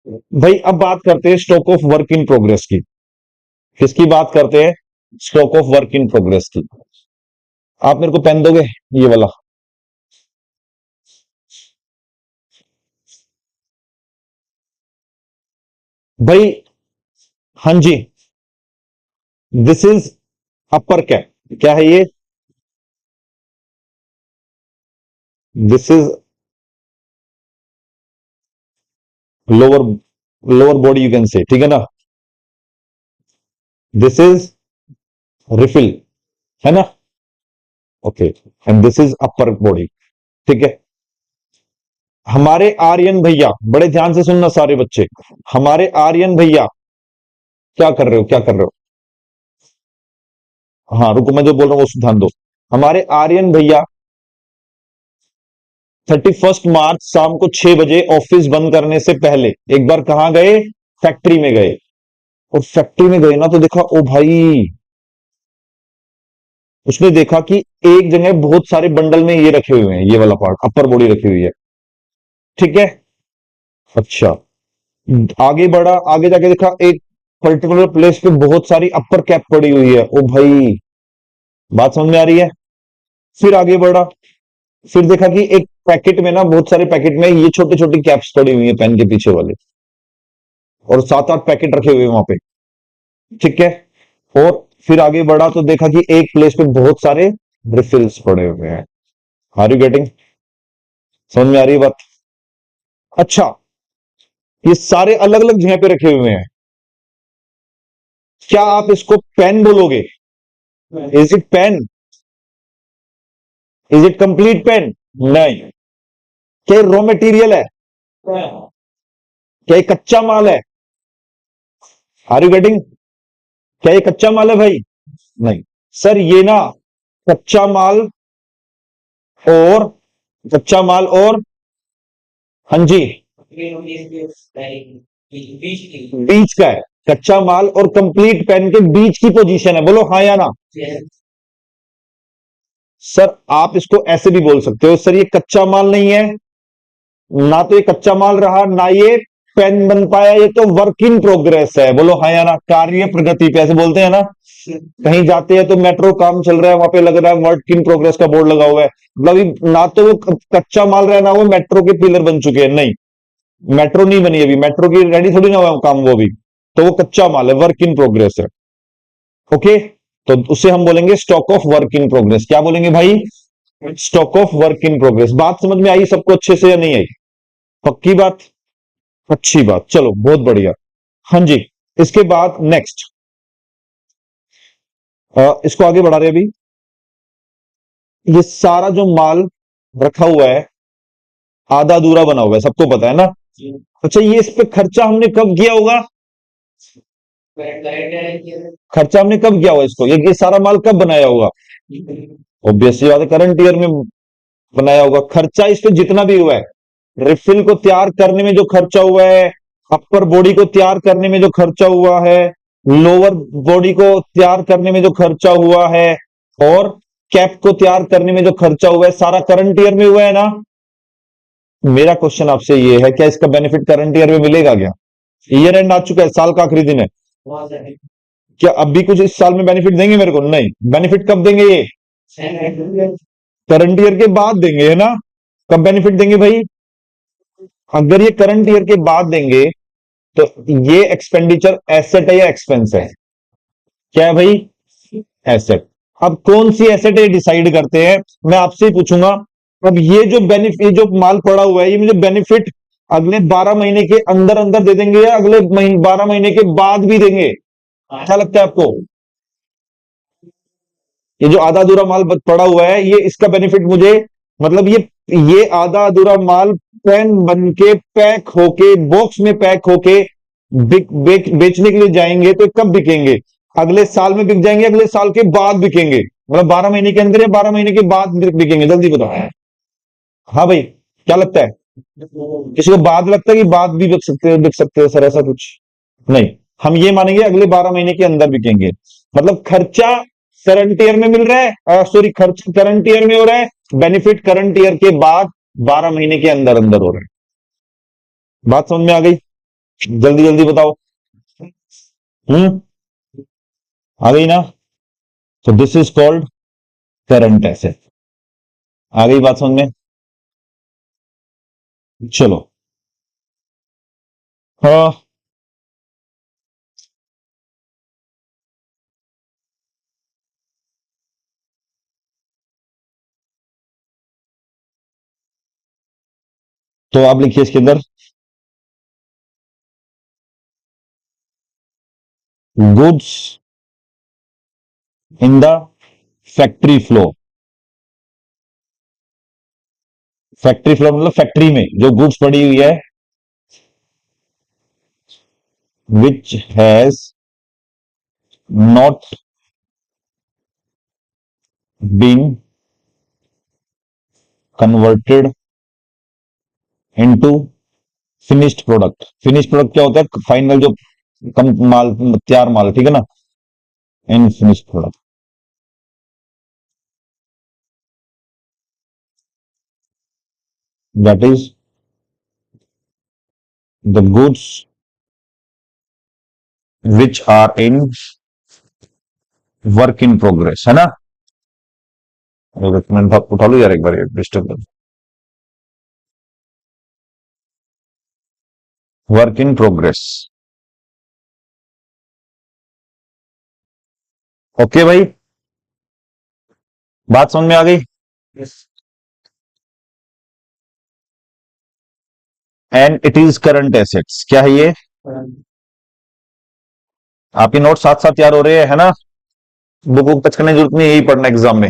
भाई अब बात करते हैं stock of work in progress की। किसकी बात करते हैं? Stock of work in progress की। आप मेरे को पेन दोगे, ये वाला? भाई हाँ जी, दिस इज अपर कैप। क्या है ये? This is lower, lower body you can say, ठीक है ना? दिस इज रिफिल, है ना? Okay, and this is upper body, ठीक है। हमारे आर्यन भैया, बड़े ध्यान से सुनना सारे बच्चे, हमारे आर्यन भैया क्या कर रहे हो, क्या कर रहे हो? हाँ रुको, मैं जो बोल रहा हूँ उस ध्यान दो। हमारे आर्यन भैया 31 मार्च शाम को 6 बजे ऑफिस बंद करने से पहले एक बार कहां गए? फैक्ट्री में गए। और फैक्ट्री में गए ना तो देखा, ओ भाई, उसने देखा कि एक जगह बहुत सारे बंडल में ये रखे हुए हैं, ये वाला पार्ट अपर बॉडी रखी हुई है, ठीक है। अच्छा, आगे बढ़ा, आगे जाके देखा एक पर्टिकुलर प्लेस पे बहुत सारी अपर कैप पड़ी हुई है। ओ भाई, बात समझ में आ रही है? फिर आगे बढ़ा, फिर देखा कि एक पैकेट में ना, बहुत सारे पैकेट में ये छोटी छोटी कैप्स पड़ी हुई है पेन के पीछे वाले, और 7-8 पैकेट रखे हुए हैं वहां पे, ठीक है। और फिर आगे बढ़ा तो देखा कि एक प्लेस पे बहुत सारे रिफिल्स पड़े हुए हैं। Are you getting? समझ में आ रही है बात? अच्छा, ये सारे अलग अलग जगह पे रखे हुए हैं। क्या आप इसको पेन बोलोगे? Is it pen? Is it complete pen? नहीं। क्या रॉ मटेरियल है? क्या ये कच्चा माल है? Are you getting? क्या ये कच्चा माल है भाई? नहीं सर, ये ना कच्चा माल, और कच्चा माल और, हाँ जी, बीच का है। कच्चा माल और कंप्लीट पेन के बीच की पोजीशन है, बोलो हाँ या ना। सर आप इसको ऐसे भी बोल सकते हो, सर ये कच्चा माल नहीं है, ना तो ये कच्चा माल रहा, ना ये पेन बन पाया, ये तो वर्क इन प्रोग्रेस है, बोलो हाँ या ना। कार्य प्रगति पे ऐसे बोलते हैं ना। कहीं जाते हैं तो मेट्रो काम चल रहा है, वहां पे लग रहा है वर्क इन प्रोग्रेस का बोर्ड लगा हुआ है, मतलब ना तो वो कच्चा माल रहा है, ना वो मेट्रो के पिलर बन चुके हैं, नहीं। मेट्रो नहीं बनी अभी, मेट्रो की रेडी थोड़ी ना हुआ काम वो भी, तो वो कच्चा माल है, वर्क इन प्रोग्रेस है। ओके, तो उसे हम बोलेंगे stock of work in progress. क्या बोलेंगे भाई? Stock of work in progress. बात समझ में आई सबको अच्छे से या नहीं आई? पक्की बात? अच्छी बात, चलो बहुत बढ़िया। हाँ जी, इसके बाद नेक्स्ट, इसको आगे बढ़ा रहे अभी। ये सारा जो माल रखा हुआ है आधा अधूरा बना हुआ है, सबको पता है ना। अच्छा, ये इस पे खर्चा हमने कब किया होगा? खर्चा हमने कब किया होगा इसको, ये सारा माल कब बनाया होगा? ऑब्वियसली बात है, करंट ईयर में बनाया होगा। खर्चा इस पे जितना भी हुआ है, रिफिल को तैयार करने में जो खर्चा हुआ है, अपर बॉडी को तैयार करने में जो खर्चा हुआ है, लोअर बॉडी को तैयार करने में जो खर्चा हुआ है, और कैप को तैयार करने में जो खर्चा हुआ है, सारा करंट ईयर में हुआ है ना। मेरा क्वेश्चन आपसे ये है, क्या इसका बेनिफिट करंट ईयर में मिलेगा क्या? ईयर एंड आ चुका है, साल का आखिरी दिन है, क्या अब भी कुछ इस साल में बेनिफिट देंगे मेरे को? नहीं। बेनिफिट कब देंगे ये? करंट ईयर के बाद देंगे, है ना। कब बेनिफिट देंगे भाई? अगर ये करंट ईयर के बाद देंगे तो ये एक्सपेंडिचर एसेट है या एक्सपेंस है? क्या है भाई? एसेट। अब कौन सी एसेट है डिसाइड करते हैं, मैं आपसे ही पूछूंगा। अब ये जो बेनिफिट, ये जो माल पड़ा हुआ है, ये मुझे बेनिफिट अगले 12 महीने के अंदर अंदर दे देंगे या अगले 12 महीने के बाद भी देंगे? क्या लगता है आपको? ये जो आधा अधूरा माल पड़ा हुआ है, ये इसका बेनिफिट मुझे, मतलब ये आधा अधूरा माल पेन बन के पैक होके बॉक्स में पैक होके बेचने के लिए जाएंगे तो कब बिकेंगे? अगले साल में बिक जाएंगे, अगले साल के बाद बिकेंगे, मतलब 12 महीने के अंदर या 12 महीने के बाद बिकेंगे, जल्दी बताओ। हाँ भाई, क्या लगता है? किसी को बाद लगता है कि बाद भी बिक सकते हो सर, ऐसा कुछ नहीं। हम ये मानेंगे अगले 12 महीने के अंदर बिकेंगे, मतलब खर्चा करंट ईयर में मिल रहा है, सॉरी, खर्चा करंट ईयर में हो रहा है, बेनिफिट करंट ईयर के बाद 12 महीने के अंदर अंदर हो रहा है। बात समझ में आ गई? जल्दी जल्दी बताओ। हम्म, आ गई ना? तो this is called current asset. आ गई बात समझ में? चलो। हाँ, तो आप लिखिए इसके अंदर goods in the factory flow. Factory flow मतलब फैक्ट्री में जो गुड्स पड़ी हुई है, which has not been converted into finished product. Finished product क्या होता है? फाइनल जो कम माल, तैयार माल, ठीक है ना? In finished product, that is the goods which are in work in progress, है ना? मैं उठा लो यार एक बार, disturb. Work in progress. Okay भाई, बात समझ में आ गई? And it is current assets. क्या है ये? आपके नोट साथ साथ तैयार हो रहे हैं, है ना? बुक बुक टच करने की जरूरत नहीं, यही पढ़ना एग्जाम में।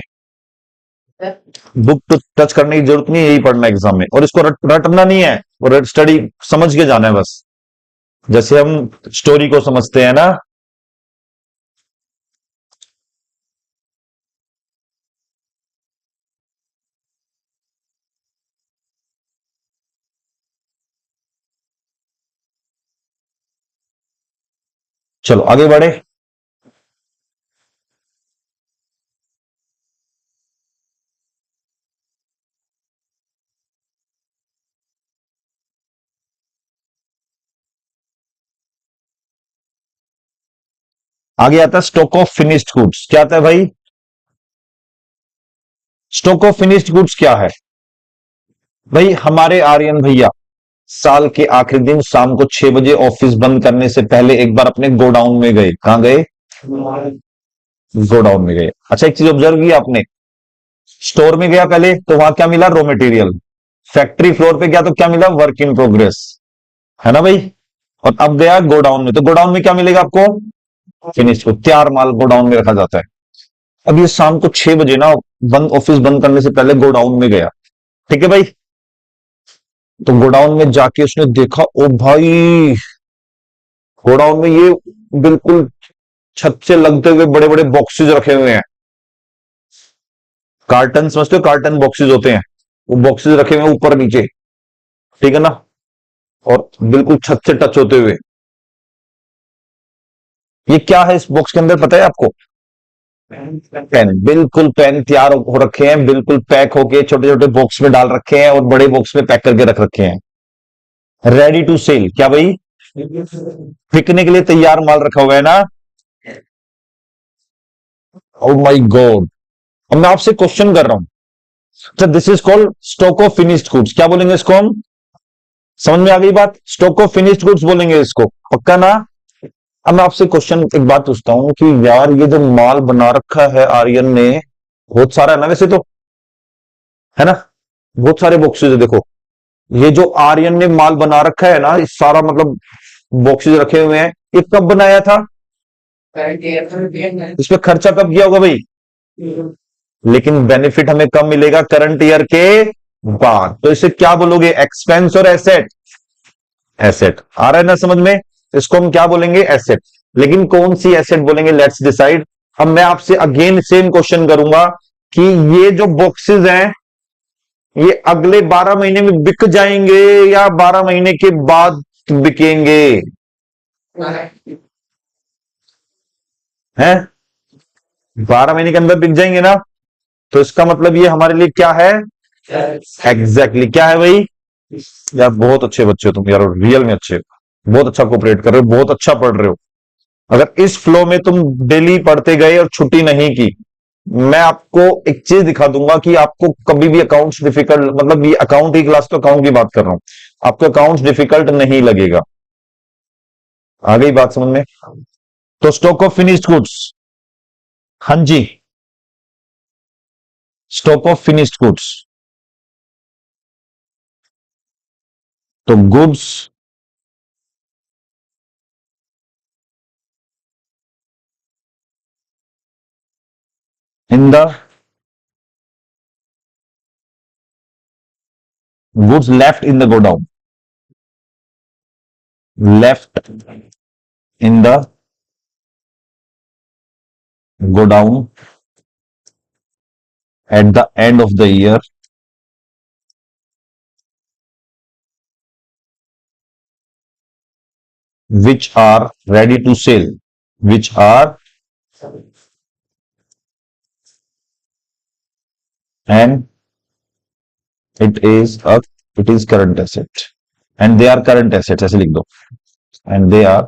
बुक तो टच करने की जरूरत नहीं, यही पढ़ना एग्जाम में। और इसको रटना नहीं है, और स्टडी समझ के जाना है बस, जैसे हम स्टोरी को समझते हैं ना। चलो आगे बढ़े। आगे आता है स्टॉक ऑफ फिनिश्ड गुड्स। क्या आता है भाई? स्टॉक ऑफ फिनिश्ड गुड्स क्या है भाई? हमारे आर्यन भैया साल के आखिरी दिन शाम को 6 बजे ऑफिस बंद करने से पहले एक बार अपने गोडाउन में गए। कहां गए? गोडाउन में गए। अच्छा, एक चीज ऑब्जर्व की आपने, स्टोर में गया पहले तो वहां क्या मिला? Raw material. फैक्ट्री फ्लोर पे गया तो क्या मिला? वर्क इन प्रोग्रेस, है ना भाई? और अब गया गोडाउन में, तो गोडाउन में क्या मिलेगा आपको? फिनिश को, तैयार माल गोडाउन में रखा जाता है। अब ये शाम को 6 बजे ना, बंद ऑफिस बंद करने से पहले गोडाउन में गया, ठीक है भाई? तो गोडाउन में जाके उसने देखा, ओ भाई, गोडाउन में ये बिल्कुल छत से लगते हुए बड़े बड़े बॉक्सेस रखे हुए हैं। कार्टन समझते हो? कार्टन बॉक्सेस होते हैं, वो बॉक्सेस रखे हुए हैं ऊपर नीचे, ठीक है ना? और बिल्कुल छत से टच होते हुए। ये क्या है इस बॉक्स के अंदर, पता है आपको? पेन। बिल्कुल पेन तैयार हो रखे हैं, बिल्कुल पैक होके छोटे छोटे बॉक्स में डाल रखे हैं, और बड़े बॉक्स में पैक करके रख रखे हैं, रेडी टू सेल। क्या भाई? बिकने के लिए तैयार माल रखा हुआ है ना? Oh my God. अब मैं आपसे क्वेश्चन कर रहा हूं, अच्छा, this is called stock of finished goods. क्या बोलेंगे इसको हम? समझ में आ गई बात? स्टॉक ऑफ फिनिश्ड गुड्स बोलेंगे इसको, पक्का ना? अब मैं आपसे क्वेश्चन एक बात पूछता हूं कि यार, ये जो माल बना रखा है आर्यन ने, बहुत सारा है ना वैसे तो, है ना? बहुत सारे बॉक्सेज है देखो। ये जो आर्यन ने माल बना रखा है ना, ये सारा मतलब बॉक्सेज रखे हुए हैं, ये कब बनाया था? इस पे खर्चा कब किया होगा भाई? लेकिन बेनिफिट हमें कब मिलेगा? करंट ईयर के बाद। तो इसे क्या बोलोगे? एक्सपेंस और एसेट? एसेट। आ रहा है ना समझ में? इसको हम क्या बोलेंगे? एसेट। लेकिन कौन सी एसेट बोलेंगे? Let's decide. अब मैं आपसे अगेन सेम क्वेश्चन करूंगा कि ये जो बॉक्सेस हैं, ये अगले 12 महीने में बिक जाएंगे या 12 महीने के बाद बिकेंगे? हैं? 12 महीने के अंदर बिक जाएंगे ना? तो इसका मतलब ये हमारे लिए क्या है? एग्जैक्टली क्या है भाई? यार बहुत अच्छे बच्चे हो तुम यार, रियल में अच्छे। बहुत अच्छा कोऑपरेट कर रहे हो, बहुत अच्छा पढ़ रहे हो। अगर इस फ्लो में तुम डेली पढ़ते गए और छुट्टी नहीं की, मैं आपको एक चीज दिखा दूंगा कि आपको कभी भी अकाउंट्स डिफिकल्ट, मतलब ये अकाउंट की क्लास, तो अकाउंट की बात कर रहा हूं, आपको अकाउंट्स डिफिकल्ट नहीं लगेगा। आ गई बात समझ में? तो स्टॉक ऑफ फिनिश्ड गुड्स, हाँ जी, स्टॉक ऑफ फिनिश्ड गुड्स, तो goods in the, goods left in the godown, left in the godown at the end of the year, which are ready to sell, which are, and it is current asset, and they are current assets, ऐसे लिख दो, and they are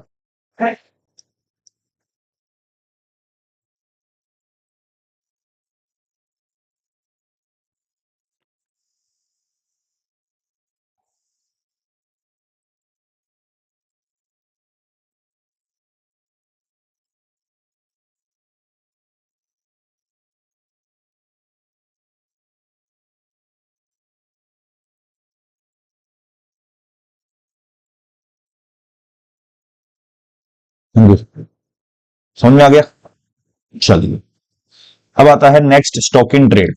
समझ में आ गया? चलिए, अब आता है next, stock in trade.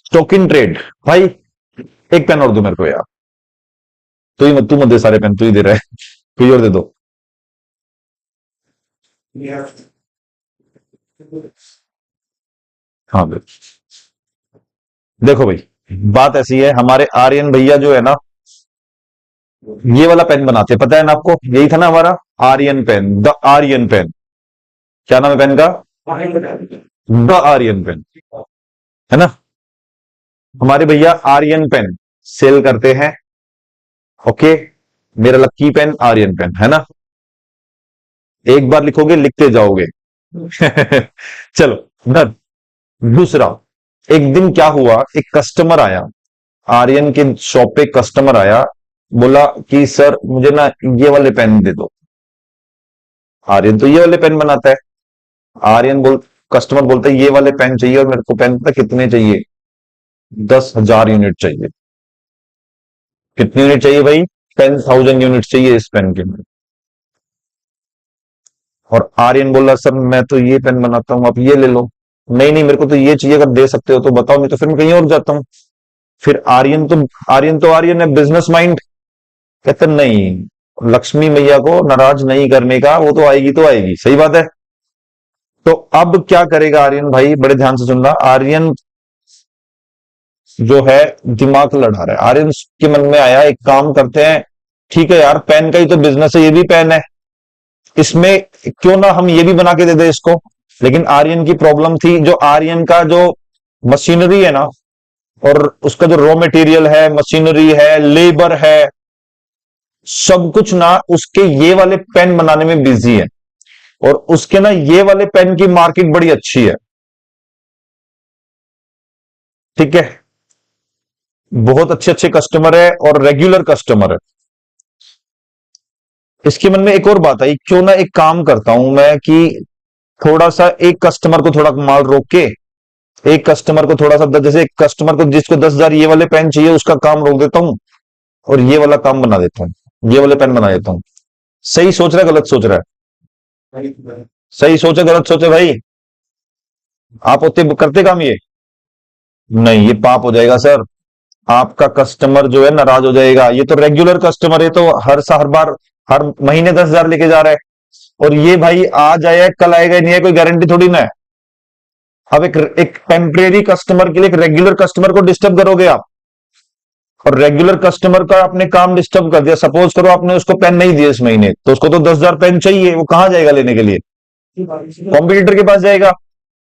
Stock in trade, भाई एक पेन और दो मेरे को यार, तू मत दे सारे पेन, तू ही दे रहा है, कोई और दे दो। हाँ दे। देखो भाई, बात ऐसी है, हमारे आर्यन भैया जो है ना, ये वाला पेन बनाते हैं, पता है ना आपको, यही था ना हमारा Aryan pen, the Aryan pen. क्या नाम है पेन का? द आर्यन पेन, है ना। हमारे भैया आर्यन पेन सेल करते हैं, ओके। मेरा लक्की पेन आर्यन पेन, है ना। एक बार लिखोगे लिखते जाओगे। चलो डन। दूसरा, एक दिन क्या हुआ, एक कस्टमर आया, आर्यन के शॉप पे कस्टमर आया, बोला कि सर मुझे ना ये वाले पेन दे दो। आर्यन तो ये वाले पेन बनाता है। आर्यन बोल कस्टमर बोलता है ये वाले पेन चाहिए, और मेरे को पेन पता कितने चाहिए? 10,000 यूनिट चाहिए। कितनी यूनिट चाहिए भाई? 10,000 यूनिट चाहिए इस पेन के। और आर्यन बोला सर मैं तो ये पेन बनाता हूं, आप ये ले लो। नहीं नहीं, मेरे को तो ये चाहिए, अगर दे सकते हो तो बताओ, नहीं तो फिर मैं कहीं और जाता हूं। फिर आर्यन है, बिजनेस माइंड, कहते नहीं, लक्ष्मी मैया को नाराज नहीं करने का, वो तो आएगी तो आएगी, सही बात है। तो अब क्या करेगा आर्यन भाई, बड़े ध्यान से सुनना। आर्यन जो है दिमाग लड़ा रहा है। आर्यन के मन में आया, एक काम करते हैं, ठीक है यार, पेन का ही तो बिजनेस है, ये भी पेन है, इसमें क्यों ना हम ये भी बना के दे दे इसको। लेकिन आर्यन की प्रॉब्लम थी, जो आर्यन का जो मशीनरी है ना, और उसका जो रॉ मटेरियल है, मशीनरी है, लेबर है, सब कुछ ना उसके ये वाले पेन बनाने में बिजी है। और उसके ना ये वाले पेन की मार्केट बड़ी अच्छी है, ठीक है, बहुत अच्छे अच्छे कस्टमर है और रेगुलर कस्टमर है। इसके मन में एक और बात आई, क्यों ना एक काम करता हूं मैं कि थोड़ा सा एक कस्टमर को थोड़ा माल रोक के, एक कस्टमर को थोड़ा सा, जैसे एक कस्टमर को जिसको 10,000 ये वाले पेन चाहिए, उसका काम रोक देता हूं और ये वाला काम बना देता हूं, ये वाले पेन बना देता हूं। सही सोच रहा है गलत सोच रहा है? सही सोचे गलत सोचे भाई? आप होते करते काम ये? नहीं, ये पाप हो जाएगा सर, आपका कस्टमर जो है नाराज हो जाएगा। ये तो रेगुलर कस्टमर है, तो हर बार, हर महीने 10,000 लेके जा रहा है, और ये भाई आज आया है कल आएगा नहीं है, कोई गारंटी थोड़ी ना है। अब एक टेम्परेरी कस्टमर के लिए एक रेगुलर कस्टमर को डिस्टर्ब करोगे आप, और रेगुलर कस्टमर का आपने काम डिस्टर्ब कर दिया। सपोज करो आपने उसको पेन नहीं दिया इस महीने, तो उसको तो 10,000 पेन चाहिए, वो कहां जाएगा लेने के लिए? कॉम्पिटिटर के पास जाएगा,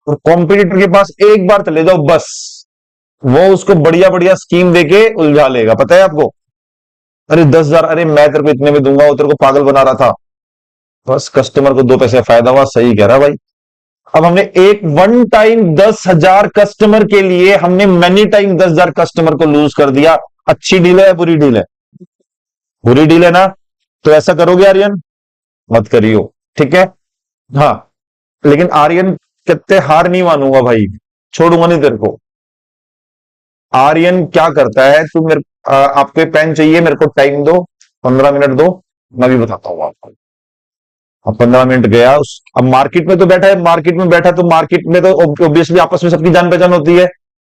और कॉम्पिटिटर के पास एक बार चले जाओ बस, वो उसको बढ़िया बढ़िया स्कीम देके उलझा लेगा। पता है आपको, अरे 10,000, अरे मैं तेरे को इतने में दूंगा, वो तेरे को पागल बना रहा था, बस कस्टमर को 2 पैसे फायदा हुआ। सही कह रहा भाई। अब हमने एक वन टाइम 10,000 कस्टमर के लिए हमने मैनी टाइम 10,000 कस्टमर को लूज कर दिया। अच्छी डील है या बुरी डील है? बुरी डील है ना? तो ऐसा करोगे आर्यन? मत करियो, ठीक है। हाँ, लेकिन आर्यन कहते हार नहीं मानूंगा भाई, छोड़ूंगा नहीं तेरे को। आर्यन क्या करता है, तू मेरे आपको पेन चाहिए, मेरे को टाइम दो, 15 मिनट दो, मैं भी बताता हूं आपको। अब 15 मिनट गया अब मार्केट में तो बैठा है, मार्केट में बैठा तो मार्केट में तो ऑब्वियसली आपस में सबकी जान पहचान होती है।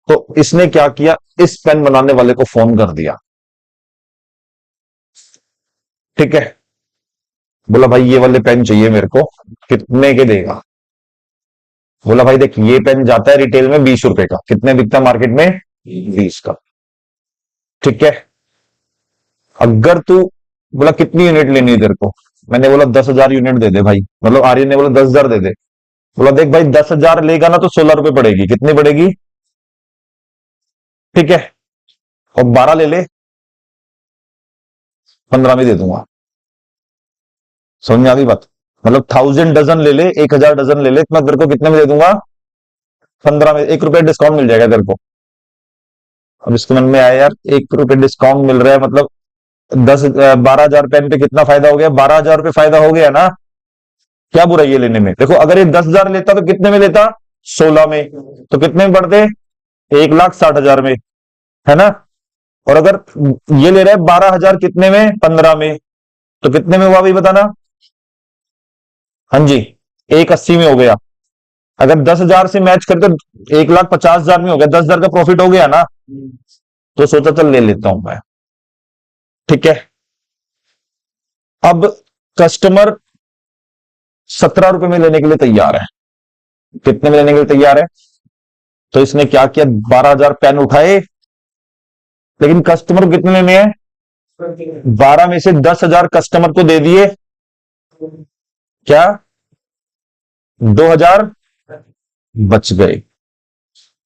तो इसने क्या किया, इस पेन बनाने वाले को फोन कर दिया, ठीक है। बोला भाई ये वाले पेन चाहिए मेरे को, कितने के देगा? बोला भाई देख, ये पेन जाता है रिटेल में 20 रुपए का, कितने बिकता है मार्केट में? 20 का, ठीक है। अगर तू, बोला कितनी यूनिट लेनी है तेरे को? मैंने बोला 10,000 यूनिट दे दे भाई, मतलब आर्यन ने बोला 10,000 दे दे। बोला देख भाई 10,000 लेगा ना तो 16 रुपए पड़ेगी, कितनी पड़ेगी? ठीक है, और 12 ले ले, 15 में दे दूंगा। समझ में आ गई बात? मतलब 1000 डजन ले ले, 1,000 डजन ले ले, मैं तेरे को कितने में दे दूंगा? 15 में, 1 रुपए डिस्काउंट मिल जाएगा तेरे को। अब इसके मन में आया यार 1 रुपए डिस्काउंट मिल रहा है, मतलब 12,000 पेन पे कितना फायदा हो गया? 12,000 रुपये फायदा हो गया ना। क्या बुरा ये लेने में? देखो अगर ये 10,000 लेता तो कितने में लेता? 16 में, तो कितने में पड़ते? 1,60,000 में, है ना। और अगर ये ले रहा है 12,000 कितने में? 15 में, तो कितने में हुआ भाई बताना? हाँ जी, 1,80 में हो गया। अगर 10,000 से मैच करते तो 1,50,000 में हो गया, 10,000 का प्रॉफिट हो गया ना। तो सोचा चल ले लेता हूं मैं, ठीक है। अब कस्टमर 17 रुपए में लेने के लिए तैयार है। कितने में लेने के लिए तैयार है? तो इसने क्या किया, 12,000 पेन उठाए, लेकिन कस्टमर को कितने लेने हैं? 12 में से 10,000 कस्टमर को दे दिए, क्या 2,000 बच गए।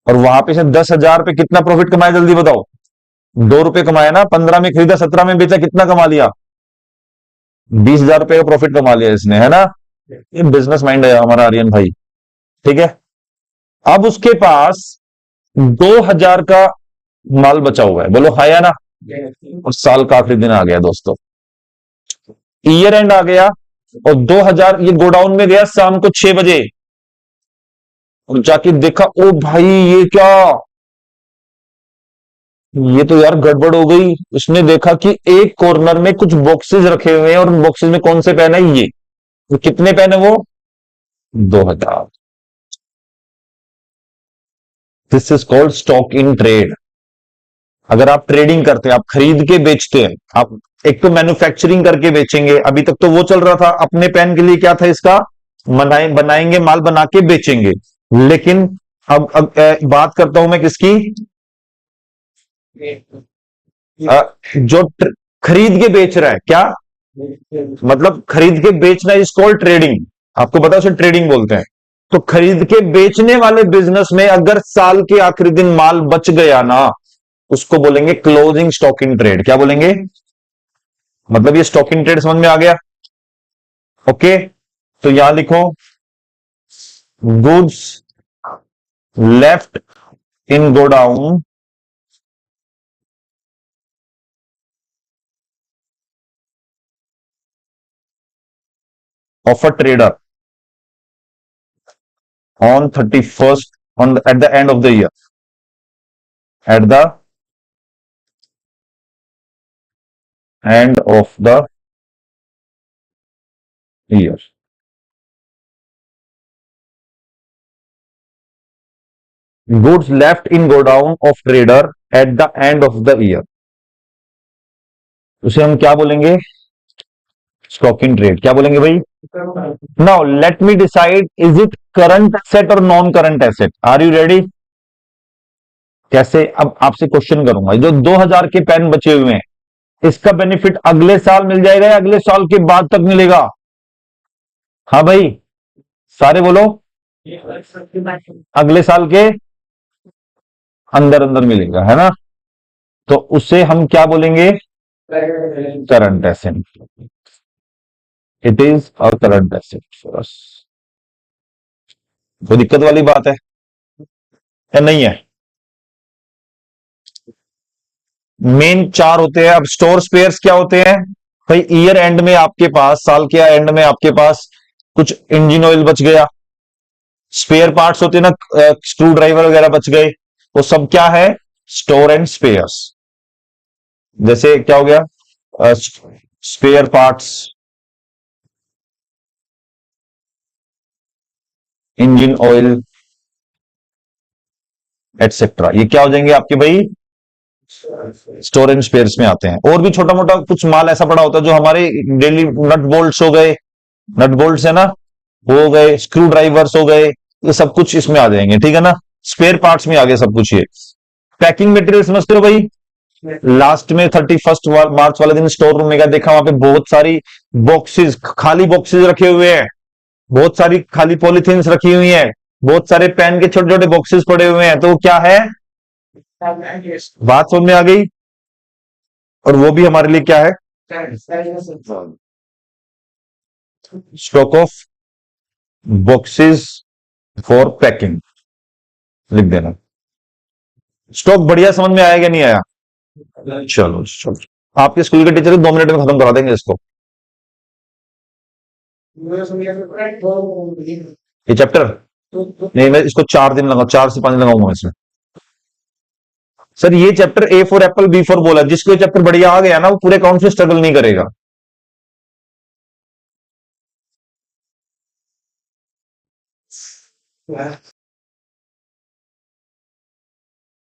और वहां पे से 10,000 पे कितना प्रॉफिट कमाया जल्दी बताओ? 2 रुपए कमाया ना। 15 में खरीदा, 17 में बेचा, कितना कमा लिया? 20,000 रुपए का प्रॉफिट कमा लिया इसने, है ना। ये बिजनेस माइंड है हमारा आर्यन भाई, ठीक है। अब उसके पास 2,000 का माल बचा हुआ है, बोलो हाँ या ना। और साल का आखिरी दिन आ गया दोस्तों, ईयर एंड आ गया, और 2,000 ये गोडाउन में गया शाम को 6 बजे, और जाके देखा, ओ भाई ये क्या, ये तो यार गड़बड़ हो गई। उसने देखा कि एक कॉर्नर में कुछ बॉक्सेस रखे हुए हैं, और उन बॉक्सेस में कौन से पेन है? ये तो कितने पेन है वो? 2,000। This is called stock in trade. अगर आप ट्रेडिंग करते हैं, आप खरीद के बेचते हैं, आप एक तो मैन्युफैक्चरिंग करके बेचेंगे, अभी तक तो वो चल रहा था अपने पेन के लिए, क्या था इसका, बनाएंगे, माल बना के बेचेंगे। लेकिन अब बात करता हूं मैं किसकी, जो खरीद के बेच रहा है, क्या मतलब खरीद के बेचना इज कॉल्ड ट्रेडिंग। आपको पता है उसे ट्रेडिंग बोलते हैं। तो खरीद के बेचने वाले बिजनेस में अगर साल के आखिरी दिन माल बच गया ना, उसको बोलेंगे क्लोजिंग स्टॉक इन ट्रेड। क्या बोलेंगे? मतलब ये स्टॉक इन ट्रेड समझ में आ गया? ओके, तो यहां लिखो, goods left in godown of a trader on 31st, at the end of the year, at the end of the year. Goods left in godown of trader at the end of the year, उसे हम क्या बोलेंगे? Stock in trade. क्या बोलेंगे भाई? Now let me decide, is it current asset और non current asset? Are you ready? कैसे? अब आपसे क्वेश्चन करूंगा, जो 2,000 के पेन बचे हुए हैं, इसका बेनिफिट अगले साल मिल जाएगा या अगले साल के बाद तक मिलेगा? हाँ भाई, सारे बोलो, अगले साल के अंदर अंदर मिलेगा, है ना। तो उससे हम क्या बोलेंगे, current asset. It is a current asset for us. कोई दिक्कत वाली बात है या नहीं है। मेन चार होते हैं। अब स्टोर स्पेयर्स क्या होते हैं भाई, ईयर एंड में आपके पास, साल के एंड में आपके पास कुछ इंजन ऑयल बच गया, स्पेयर पार्ट्स होते हैं ना, स्क्रू ड्राइवर वगैरह बच गए, वो सब क्या है, स्टोर एंड स्पेयर्स। जैसे क्या हो गया, spare parts, engine oil etcetera, ये क्या हो जाएंगे आपके भाई, स्टोर एंड स्पेयर्स में आते हैं। और भी छोटा मोटा कुछ माल ऐसा पड़ा होता है जो हमारे डेली, नट बोल्ट्स हो गए, नट बोल्ट्स है ना, वो हो गए, स्क्रू ड्राइवर्स हो गए, ये सब कुछ इसमें आ जाएंगे, ठीक है ना। स्पेयर पार्ट्स में आ गए सब कुछ ये। पैकिंग मटेरियल समझते हो भाई, लास्ट में 31 मार्च वाले दिन स्टोर रूम में गया, देखा वहां पे बहुत सारी बॉक्सेस, खाली बॉक्सेस रखे हुए हैं, बहुत सारी खाली पॉलिथीन्स रखी हुई हैं, बहुत सारे पेन के छोटे छोटे बॉक्सेस पड़े हुए हैं, तो वो क्या है, बात समझ में आ गई। और वो भी हमारे लिए क्या है, stock of boxes for packing, लिख देना। स्टॉक बढ़िया समझ में आया क्या नहीं आया। चलो चलो, आपके स्कूल के टीचर 2 मिनट में खत्म करा देंगे इसको, ये चैप्टर। नहीं, मैं इसको 4 दिन लगा, 4 से 5 दिन लगाऊंगा इसमें। सर ये chapter A for apple B for बोला, जिसको ये चैप्टर बढ़िया आ गया ना, वो पूरे अकाउंट से स्ट्रगल नहीं करेगा।